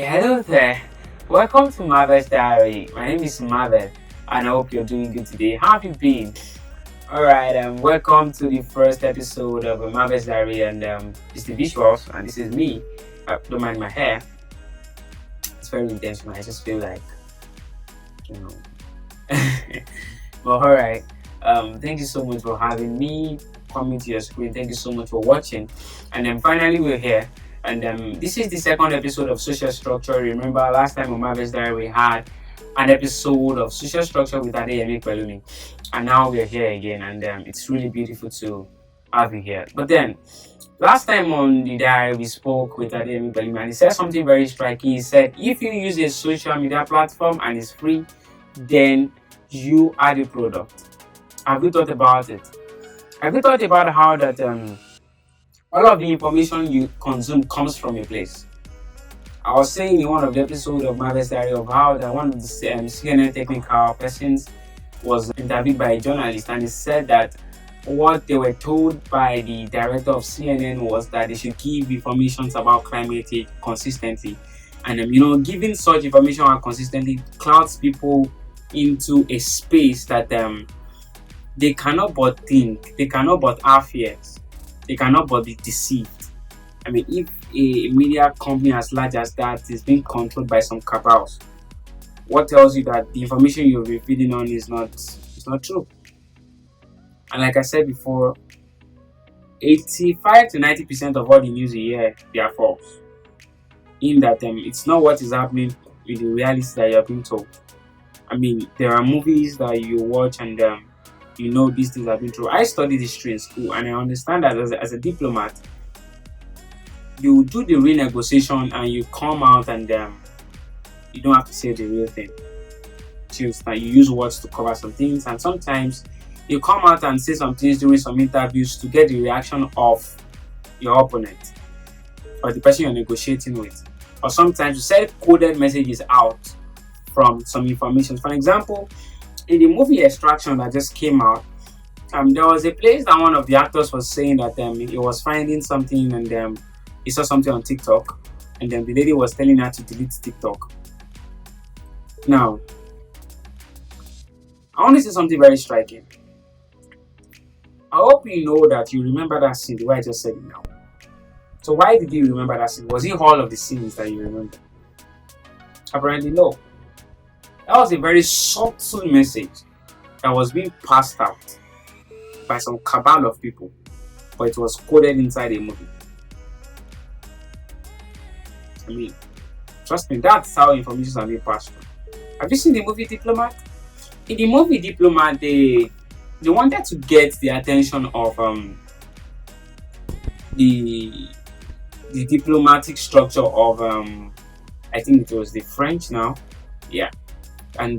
Hello there. Welcome to Marvel's Diary. My name is Marvel, and I hope you're doing good today. How have you been? Alright, welcome to the first episode of Marvel's Diary, and it's the visuals, and this is me. Don't mind my hair. It's very intentional. I just feel like, you know. But alright, thank you so much for having me, coming to your screen. Thank you so much for watching. And then finally, we're here. And this is the second episode of Social Structure. Remember, last time on Marvel's Diary, we had an episode of Social Structure with Adeyemi Pelumi. And now we're here again, and it's really beautiful to have you here. But then, last time on the diary, we spoke with Adeyemi Pelumi, and he said something very striking. He said, if you use a social media platform and it's free, then you are the product. Have you thought about it? Have you thought about how that all of the information you consume comes from a place? I was saying in one of the episodes of Marvel's Diary of how that one of the CNN technical persons was interviewed by a journalist, and he said that what they were told by the director of CNN was that they should give information about climate change consistently. And giving such information out consistently clouds people into a space that they cannot but think, they cannot but have fears. They cannot but be deceived. I mean, if a media company as large as that is being controlled by some cabals, what tells you that the information you'll be feeding on is not true? And like I said before, 85 to 90% of all the news you hear, they are false. In that it's not what is happening with the reality that you're being told. I mean, there are movies that you watch and these things have been true. I studied history in school, and I understand that as a diplomat, you do the renegotiation and you come out and you don't have to say the real thing. You use words to cover some things, and sometimes you come out and say some things during some interviews to get the reaction of your opponent or the person you're negotiating with. Or sometimes you send coded messages out from some information. For example, in the movie Extraction that just came out, there was a place that one of the actors was saying that he was finding something, and he saw something on TikTok, and then the lady was telling her to delete TikTok. Now, I want to say something very striking. I hope you know that you remember that scene the way I just said it now. So why did you remember that scene? Was it all of the scenes that you remember? Apparently no. That was a very subtle message that was being passed out by some cabal of people, but it was coded inside a movie. I mean, trust me, that's how information are being passed through. Have you seen the movie Diplomat? In the movie Diplomat, they wanted to get the attention of the diplomatic structure of I think it was the French now, yeah. And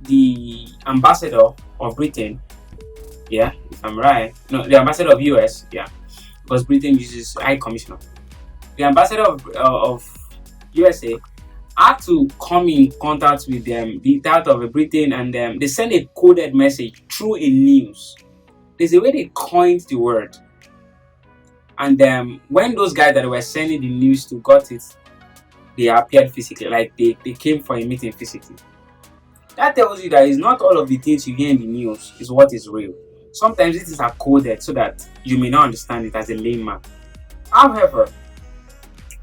the ambassador of Britain, yeah, if I'm right, no, the ambassador of US, yeah, because Britain uses High Commissioner. The ambassador of USA had to come in contact with that of Britain, and they send a coded message through a news. There's a way they coined the word, and when those guys that were sending the news to got it, they appeared physically, like they came for a meeting physically. That tells you that it's not all of the things you hear in the news is what is real. Sometimes it is coded so that you may not understand it as a layman. However,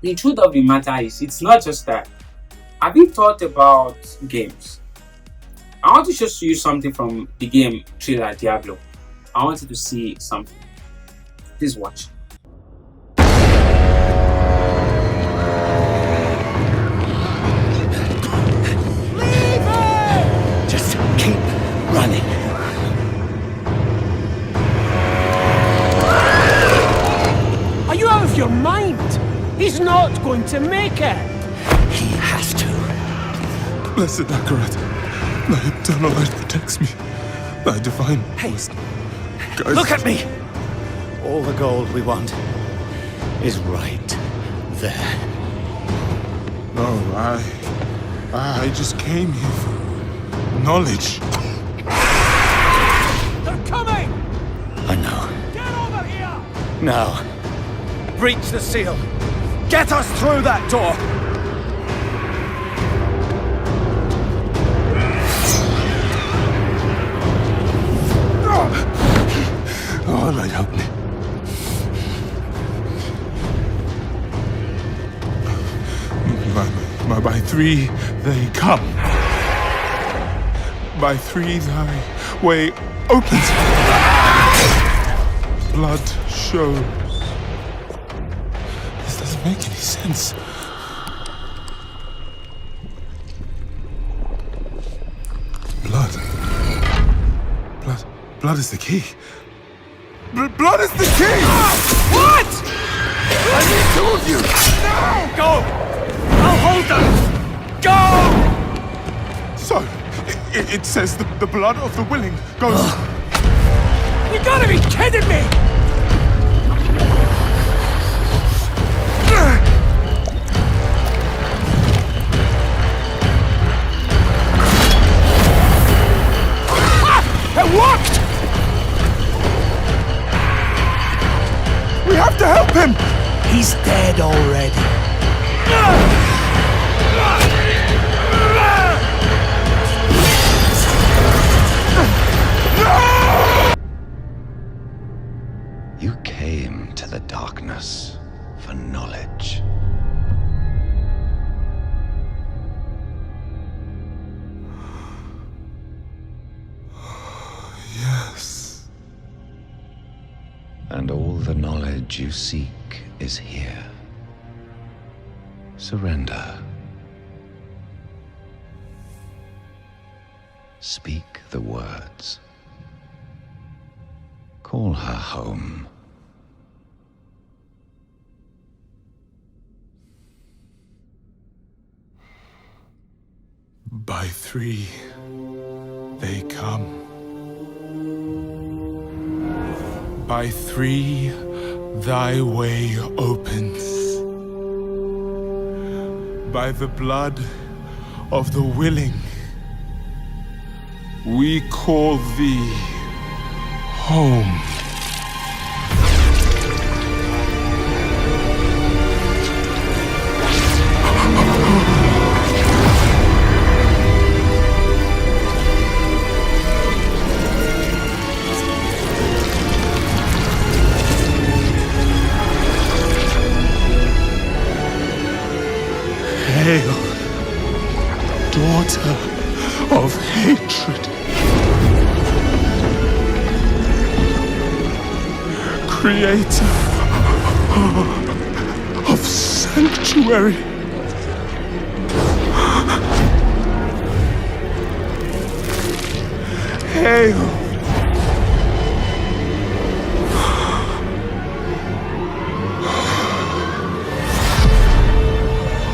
the truth of the matter is, it's not just that. Have you thought about games? I want to show you something from the game trailer Diablo. I want you to see something. Please watch. Running. Are you out of your mind? He's not going to make it. He has to. Blessed Akarat, thy eternal light protects me. Thy divine force guides Look at me! All the gold we want is right there. No, I just came here for knowledge. They're coming! I know. Get over here! Now, breach the seal. Get us through that door. Starlight help me. By 3 they come. By 3 thy way opens. Blood shows. This doesn't make any sense. Blood is the key. Blood is the key! What? I need 2 of you! No! Go! I'll hold them! Go! So, it says the blood of the willing goes... You gotta be kidding me! It worked! We have to help him! He's dead already. You came to the darkness for knowledge. Yes. And all the knowledge you seek is here. Surrender. Speak the words. Call her home. By 3 they come. By 3 thy way opens. By the blood of the willing we call thee home. Hail, daughter of hatred. Creator of sanctuary. Hail,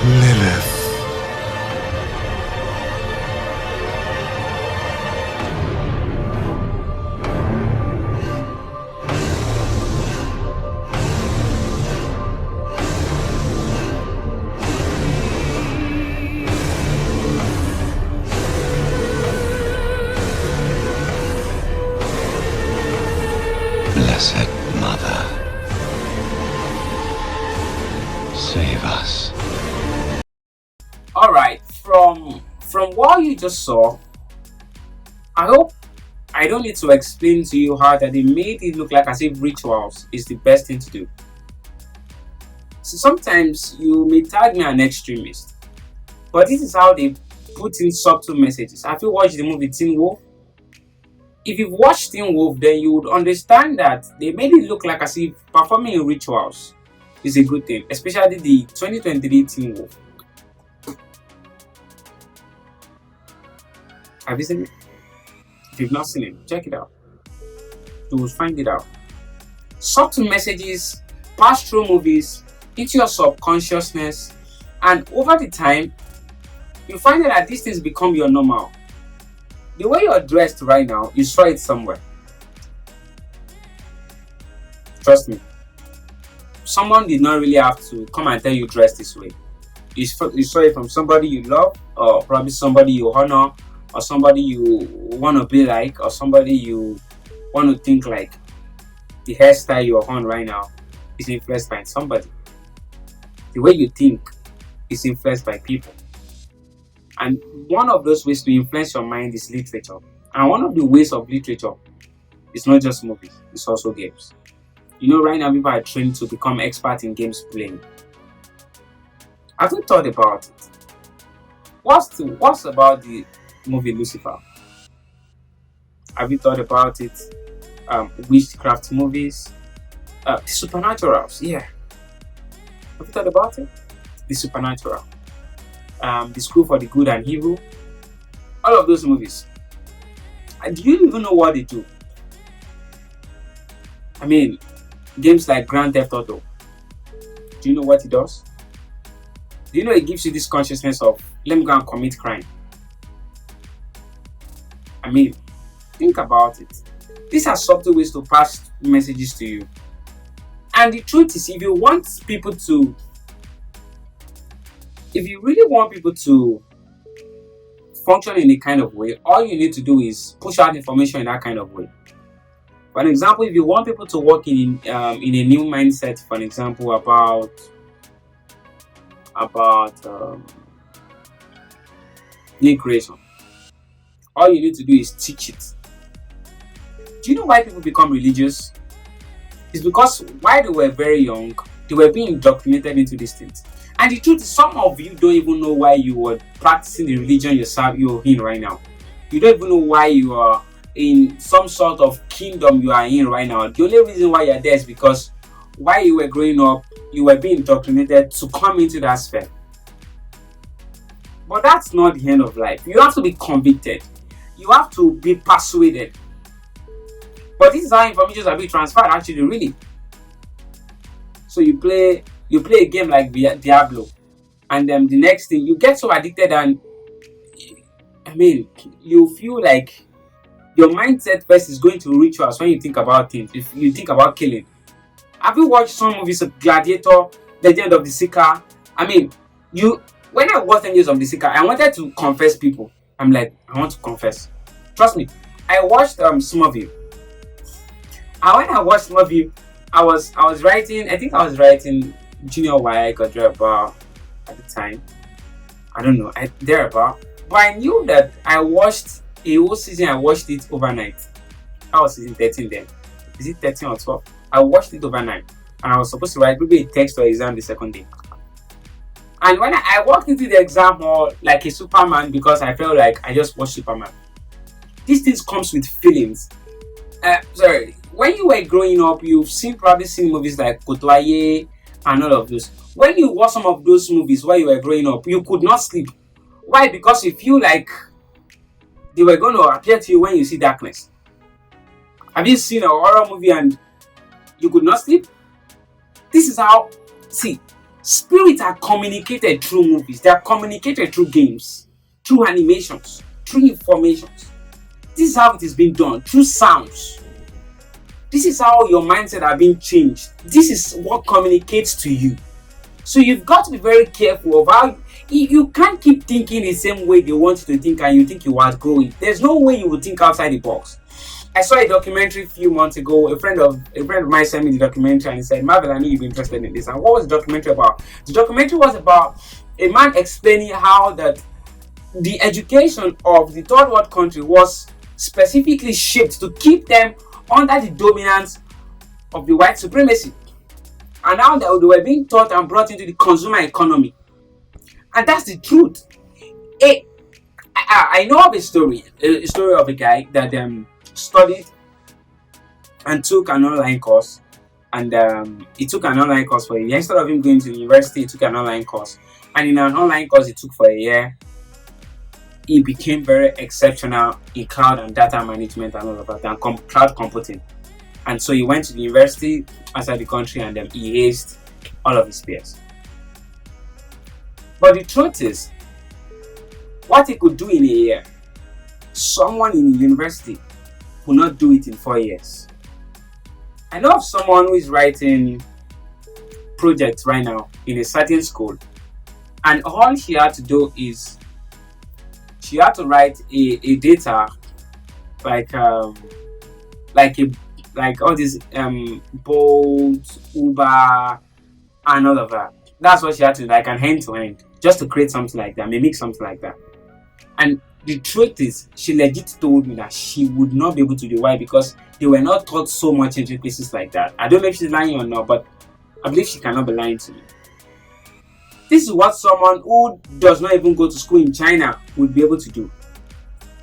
Lilith. Blessed Mother, save us. Alright, from what you just saw, I hope I don't need to explain to you how that they made it look like as if rituals is the best thing to do. So sometimes you may tag me an extremist, but this is how they put in subtle messages. Have you watched the movie Teen Wolf? If you've watched Teen Wolf, then you would understand that they made it look like as if performing in rituals is a good thing, especially the 2023 Teen Wolf. Have you seen it? If you've not seen it, check it out. You will find it out. Subtle messages pass through movies into your subconsciousness, and over the time, you find that these things become your normal. The way you're dressed right now, you saw it somewhere. Trust me. Someone did not really have to come and tell you dress this way. You saw it from somebody you love, or probably somebody you honor, or somebody you want to be like, or somebody you want to think like. The hairstyle you're on right now is influenced by somebody. The way you think is influenced by people. And one of those ways to influence your mind is literature. And one of the ways of literature It's not just movies, it's also games. Right now people are trained to become experts in games playing. Have you thought about it? What's about the movie Lucifer? Have you thought about it? Witchcraft movies, the supernaturals, yeah. Have you thought about it? The supernatural, the school for the good and evil, all of those movies. Do you even know what they do? I mean, games like Grand Theft Auto. Do you know what it does? Do you know it gives you this consciousness of, let me go and commit crime? I mean, think about it. These are subtle ways to pass messages to you. And the truth is, if you really want people to function in a kind of way, all you need to do is push out information in that kind of way. For an example, if you want people to work in a new mindset, for an example, about new creation, all you need to do is teach it. Do you know why people become religious? It's because while they were very young, they were being indoctrinated into these things. And the truth is, some of you don't even know why you were practicing the religion you're in right now. You don't even know why you are in some sort of kingdom you are in right now. The only reason why you're there is because while you were growing up, you were being indoctrinated to come into that sphere. But that's not the end of life. You have to be convicted. You have to be persuaded. But this is how information are being transferred actually, really. So you play a game like Diablo, and the next thing you get so addicted, and I mean, you feel like your mindset first is going to rituals when you think about things. If you think about killing, have you watched some movies of Gladiator, Legend of the Seeker? I mean, when I watched Legend of the Seeker, I wanted to confess people. I'm like, I want to confess. Trust me. I watched Smallville. And when I watched Smallville, I was writing. I think I was writing junior Y or thereabout at the time. I don't know, thereabout. But I knew that I watched a whole season. I watched it overnight. I was season 13 then. Is it 13 or 12? I watched it overnight, and I was supposed to write maybe a text or exam the second day. And when I walked into the exam hall like a Superman, because I felt like I just watched Superman. These things comes with feelings. When you were growing up, you've probably seen movies like Kotoye and all of those. When you watch some of those movies while you were growing up, you could not sleep. Why? Because you feel like they were going to appear to you when you see darkness. Have you seen a horror movie and you could not sleep? This is how, spirits are communicated through movies. They are communicated through games, through animations, through informations. This is how it is being done, through sounds. This is how your mindset are being changed. This is what communicates to you. So you've got to be very careful of how you can't keep thinking the same way they want you to think, and you think you outgrow it. There's no way you will think outside the box. I saw a documentary a few months ago. A friend of mine sent me the documentary, and he said, "Marvel, I know you'd be interested in this." And what was the documentary about? The documentary was about a man explaining how that the education of the third world country was specifically shaped to keep them under the dominance of the white supremacy, and now they were being taught and brought into the consumer economy. And that's the truth. I know of a story of a guy that studied and took an online course, and he took an online course for a year. Instead of him going to university, he took an online course, and in an online course he took for a year, he became very exceptional in cloud and data management and all of that, and cloud computing. And so he went to the university outside the country, and he aced all of his peers. But the truth is, what he could do in a year, someone in the university could not do it in 4 years. I know of someone who is writing projects right now in a certain school, and all she had to do is she had to write a data like all these Bolt, Uber, and all of that. That's what she had to, like, an end to end, just to create something like that, mimic something like that. And The truth is, she legit told me that she would not be able to do. Why? Because they were not taught so much into places like that. I don't know if she's lying or not, but I believe she cannot be lying to me. This is what someone who does not even go to school in China would be able to do.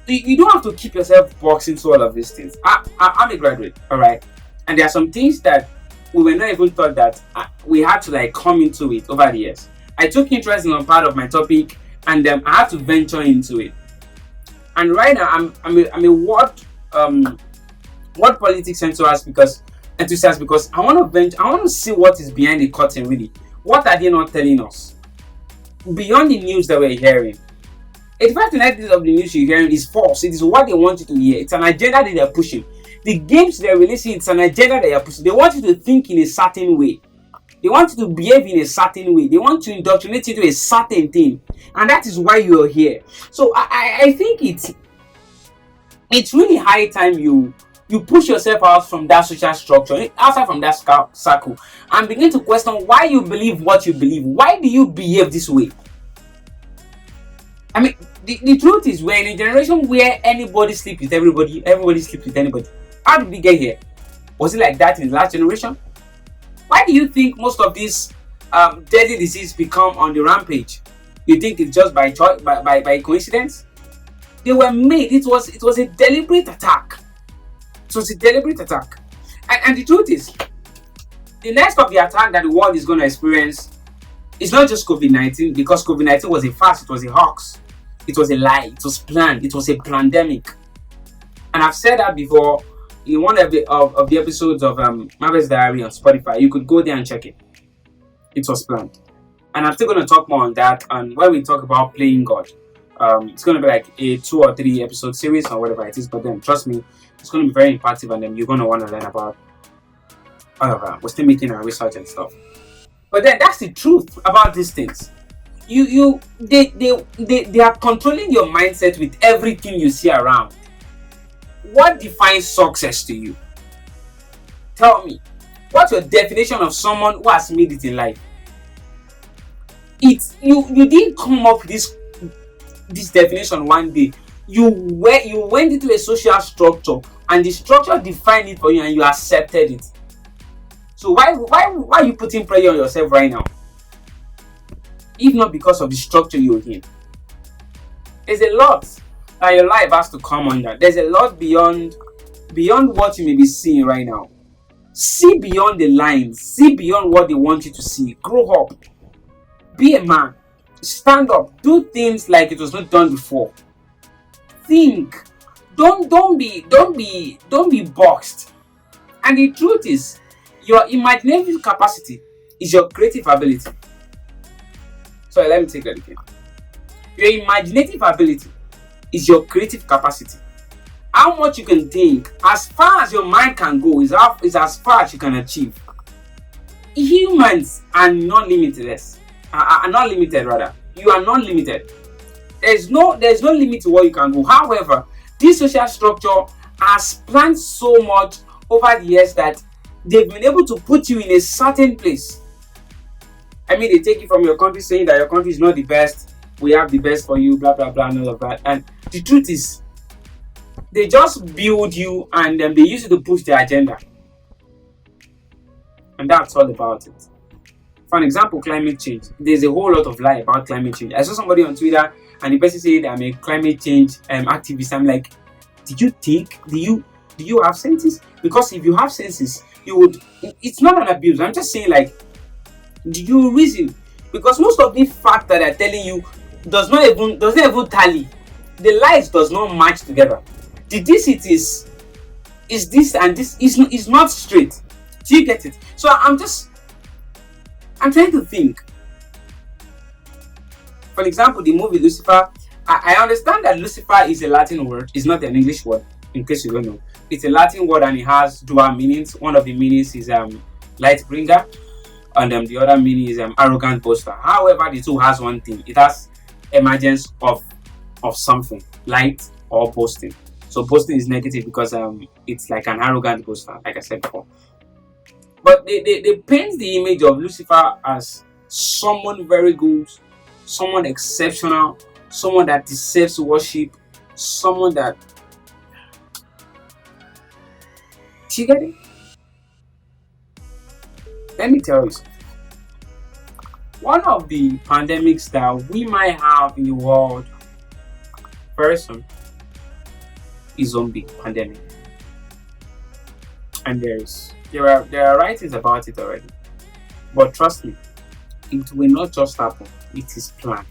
You don't have to keep yourself boxed into all of these things. I'm a graduate, all right, and there are some things that we were not even taught that we had to like come into it over the years. I took interest in one part of my topic, and I had to venture into it. And right now, I'm a word politics enthusiast because I want to venture. I want to see what is behind the curtain. Really, what are they not telling us beyond the news that we're hearing? 85 to 90% of the news you're hearing is false. It is what they want you to hear. It's an agenda that they're pushing. The games they're releasing, it's an agenda that they're pushing. They want you to think in a certain way. They want you to behave in a certain way. They want to indoctrinate you to a certain thing. And that is why you're here. So I think it's really high time you push yourself out from that social structure, outside from that circle, and begin to question why you believe what you believe. Why do you behave this way? I mean, the truth is, we're in a generation where anybody sleeps with everybody sleeps with anybody. How did we get here? Was it like that in the last generation? Why do you think most of these deadly diseases become on the rampage? You think it's just by choice, by coincidence? They were made. It was a deliberate attack. It was a deliberate attack. And the truth is, the next of the attack that the world is going to experience is not just COVID-19, because COVID-19 was a farce, it was a hoax, it was a lie, it was planned, it was a pandemic. And I've said that before in one of the episodes of Marvel's Diary on Spotify. You could go there and check it. It was planned. And I'm still going to talk more on that. And when we talk about playing God, it's going to be like a 2 or 3 episode series or whatever it is. But then, trust me, it's going to be very impactful, and then you're going to want to learn about all of that. We're still making our research and stuff. But then, that's the truth about these things. They are controlling your mindset with everything you see around. What defines success to you? Tell me. What's your definition of someone who has made it in life? It's you didn't come up with this definition one day. You went into a social structure, and the structure defined it for you, and you accepted it. So why are you putting pressure on yourself right now? If not because of the structure you're in. There's a lot that your life has to come under. There's a lot beyond what you may be seeing right now. See beyond the lines. See beyond what they want you to see. Grow up. Be a man. Stand up. Do things like it was not done before. Think. Don't be boxed. And the truth is, your imaginative capacity is your creative ability. So let me take that again. Your imaginative ability is your creative capacity. How much you can think, as far as your mind can go, is as far as you can achieve. Humans are not limitless. Are not limited rather. You are not limited. There's no limit to what you can do. However, this social structure has planned so much over the years that they've been able to put you in a certain place. I mean, they take you from your country saying that your country is not the best. We have the best for you, blah blah blah, and all of that. And the truth is, they just build you, and then they use it to push their agenda. And that's all about it. For an example, climate change. There's a whole lot of lie about climate change. I saw somebody on Twitter, and the person said, I'm a climate change activist. I'm like, did you think? Do you have senses? Because if you have senses, you would. It's not an abuse. I'm just saying, like, do you reason? Because most of the facts that I'm telling you doesn't even tally. The lies does not match together. The this it is this, and this is not straight. Do you get it? So I'm trying to think. For example, the movie Lucifer. I understand that Lucifer is a Latin word. It's not an English word, in case you don't know. It's a Latin word, and it has dual meanings. One of the meanings is light bringer, and the other meaning is arrogant boaster. However, the two has one thing. It has emergence of something, light or boasting. So boasting is negative because it's like an arrogant boaster, like I said before. But they paint the image of Lucifer as someone very good, someone exceptional, someone that deserves worship, someone that, do you get it? Let me tell you something. One of the pandemics that we might have in the world very soon is zombie pandemic. And there are writings about it already. But trust me, it will not just happen. It is planned.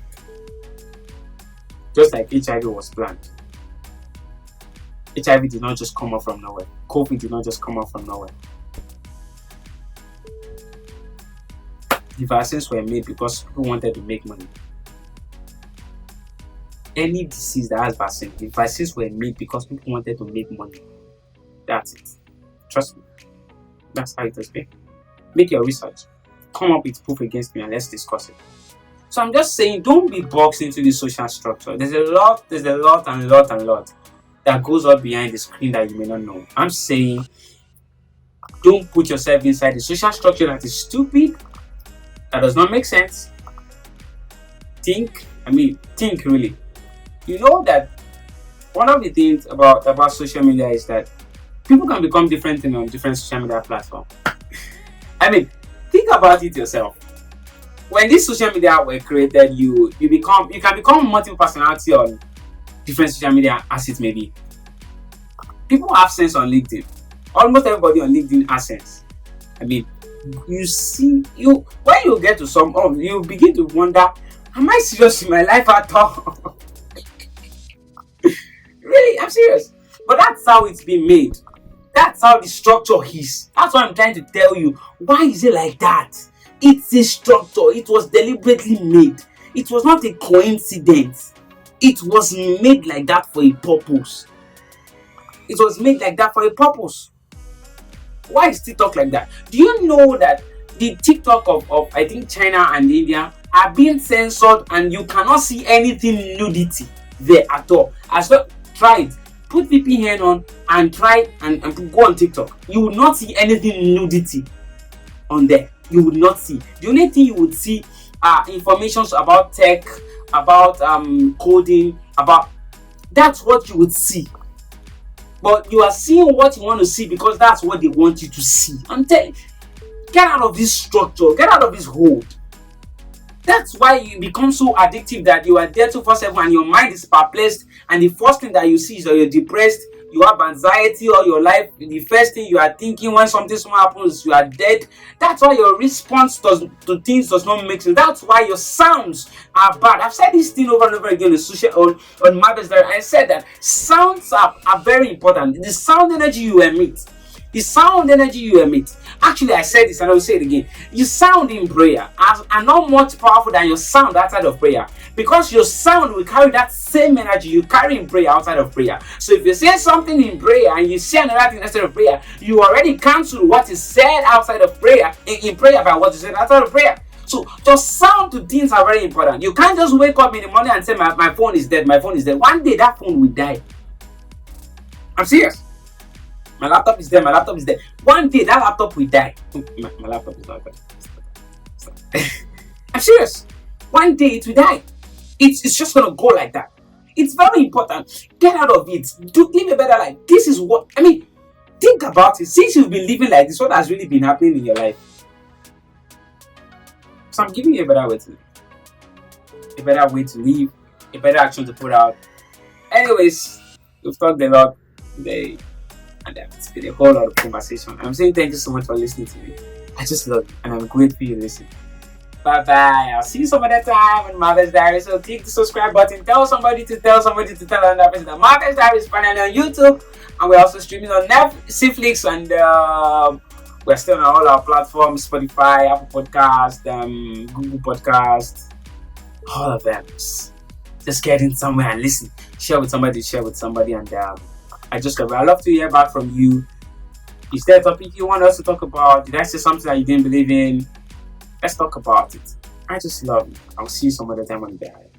Just like HIV was planned. HIV did not just come up from nowhere. COVID did not just come up from nowhere. The vaccines were made because people wanted to make money. Any disease that has vaccine, the vaccines were made because people wanted to make money. That's it. Trust me. That's how it has been. Make your research. Come up with proof against me and let's discuss it. So I'm just saying, don't be boxed into the social structure. There's a lot that goes up behind the screen that you may not know. I'm saying, don't put yourself inside the social structure that is stupid, that does not make sense. Think really. You know that one of the things about social media is that people can become different on different social media platforms. Think about it yourself. When these social media were created, you can become multiple personality on different social media as it may be. People have sense on LinkedIn. Almost everybody on LinkedIn has sense. You see, when you get to some you begin to wonder, am I serious in my life at all? Really, I'm serious. But that's how it's been made. That's how the structure is. That's what I'm trying to tell you. Why is it like that? It's a structure. It was deliberately made. It was not a coincidence. It was made like that for a purpose. It was made like that for a purpose. Why is TikTok like that? Do you know that the TikTok of I think China and India are being censored and you cannot see anything nudity there at all? As well, try it. Put VPN on and try and go on TikTok. You will not see anything nudity on there. You would not see. The only thing you would see are information about tech, about coding, about that's what you would see. But you are seeing what you want to see because that's what they want you to see. I'm telling you, get out of this structure, get out of this hold. That's why you become so addictive that you are there 24/7 and your mind is perplexed, and the first thing that you see is that you're depressed, you have anxiety all your life. The first thing you are thinking when something small happens, you are dead. That's why your response to things does not make sense. That's why your sounds are bad. I've said this thing over and over again on Marvel's Diary. I said that sounds are very important. The sound energy you emit. Actually, I said this and I will say it again. You sound in prayer are not much powerful than your sound outside of prayer, because your sound will carry that same energy you carry in prayer outside of prayer. So if you say something in prayer and you say another thing outside of prayer, you already cancel what is said outside of prayer in prayer by what you said outside of prayer. So just sound to things are very important. You can't just wake up in the morning and say my phone is dead. One day that phone will die. I'm serious. My laptop is there. One day that laptop will die. My laptop is not good. I'm serious. One day it will die. It's just gonna go like that. It's very important. Get out of it. Live a better life. This is what think about it. Since you've been living like this, what has really been happening in your life? So I'm giving you a better way to live, a better action to put out. Anyways, we've talked a lot today. And it's been a whole lot of conversation. I'm saying thank you so much for listening to me. I just love you and I'm grateful you listen. Bye bye. I'll see you some other time on Marvel's Diary. So click the subscribe button. Tell somebody to tell another person that Marvel's Diary is finally on YouTube, and we're also streaming on Netflix, and we're still on all our platforms: Spotify, Apple Podcast, Google Podcast, all of them. Just get in somewhere and listen. Share with somebody, and I'd love to hear back from you. Is there a topic you want us to talk about? Did I say something that you didn't believe in? Let's talk about it. I just love you. I'll see you some other time on the diary.